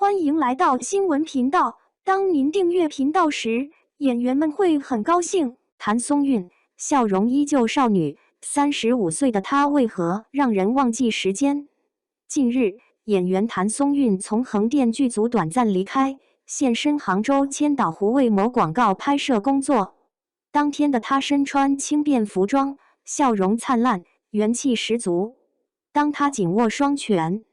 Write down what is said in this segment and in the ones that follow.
欢迎来到新闻频道。当您订阅频道时，演员们会很高兴。谭松韵笑容依旧少女，35岁的她为何让人忘记时间？近日，演员谭松韵从横店剧组短暂离开，现身杭州千岛湖为某广告拍摄工作。当天的她身穿轻便服装，笑容灿烂，元气十足。当她紧握双拳，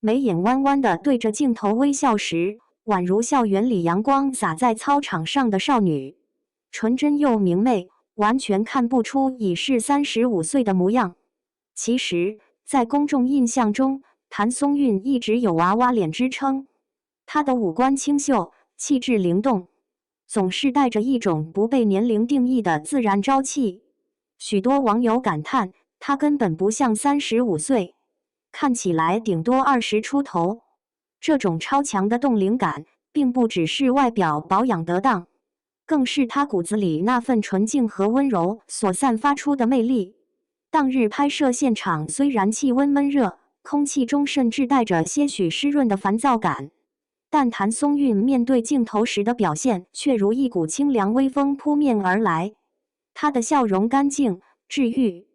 眉眼弯弯地对着镜头微笑时，宛如校园里阳光洒在操场上的少女，纯真又明媚，完全看不出已是35岁的模样。其实，在公众印象中，谭松韵一直有娃娃脸之称。她的五官清秀，气质灵动，总是带着一种不被年龄定义的自然朝气。许多网友感叹，她根本不像35岁。看起来顶多20出头，这种超强的冻龄感，并不只是外表保养得当，更是她骨子里那份纯净和温柔所散发出的魅力。当日拍摄现场虽然气温闷热，空气中甚至带着些许湿润的烦躁感，但谭松韵面对镜头时的表现却如一股清凉微风扑面而来。她的笑容干净治愈，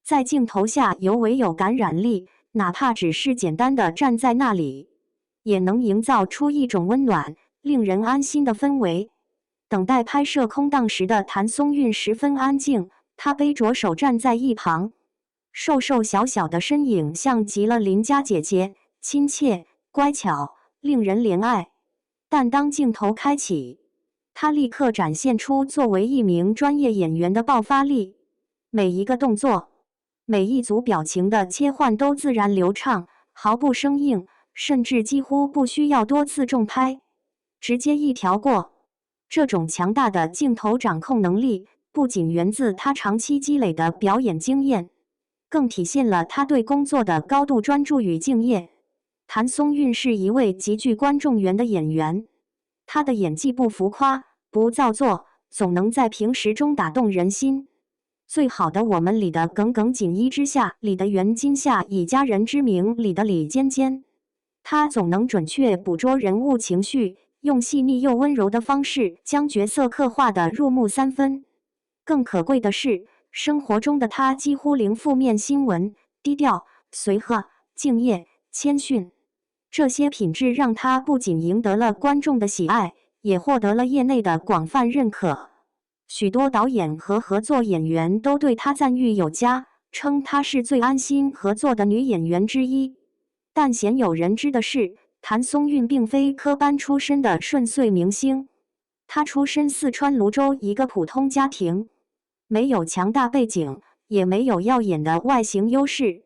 在镜头下尤为有感染力。哪怕只是简单的站在那里，也能营造出一种温暖、令人安心的氛围。等待拍摄空档时的谭松韵十分安静，她背着手站在一旁，瘦瘦小小的身影像极了邻家姐姐，亲切、乖巧，令人怜爱。但当镜头开启，她立刻展现出作为一名专业演员的爆发力，每一个动作，每一组表情的切换都自然流畅，毫不生硬，甚至几乎不需要多次重拍，直接一条过。这种强大的镜头掌控能力，不仅源自他长期积累的表演经验，更体现了他对工作的高度专注与敬业。谭松韵是一位极具观众缘的演员，他的演技不浮夸，不造作，总能在平时中打动人心。最好的我们里的耿耿锦衣之下里的袁今夏以家人之名里的李尖尖，他总能准确捕捉人物情绪，用细腻又温柔的方式将角色刻画得入木三分。更可贵的是，生活中的他几乎零负面新闻，低调、随和、敬业、谦逊，这些品质让他不仅赢得了观众的喜爱，也获得了业内的广泛认可。许多导演和合作演员都对她赞誉有加，称她是最安心合作的女演员之一。但鲜有人知的是，谭松韵并非科班出身的顺遂明星。她出身四川泸州一个普通家庭，没有强大背景，也没有耀眼的外形优势。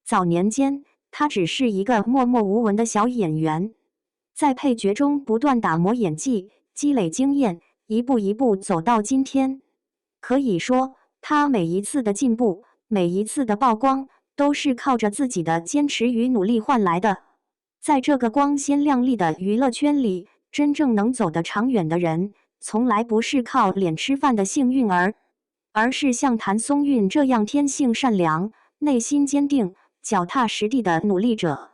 早年间，她只是一个默默无闻的小演员，在配角中不断打磨演技，积累经验，一步一步走到今天。可以说，他每一次的进步，每一次的曝光，都是靠着自己的坚持与努力换来的。在这个光鲜亮丽的娱乐圈里，真正能走得长远的人，从来不是靠脸吃饭的幸运儿，而是像谭松韵这样天性善良、内心坚定、脚踏实地的努力者。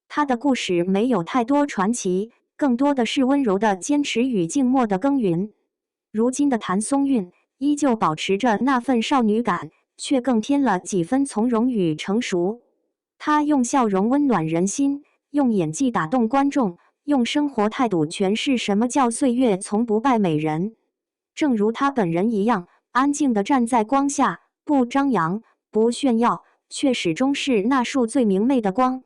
他的故事没有太多传奇，更多的是温柔的坚持与静默的耕耘。如今的谭松韵依旧保持着那份少女感，却更添了几分从容与成熟。她用笑容温暖人心，用演技打动观众，用生活态度诠释什么叫岁月从不败美人。正如她本人一样，安静地站在光下，不张扬，不炫耀，却始终是那束最明媚的光。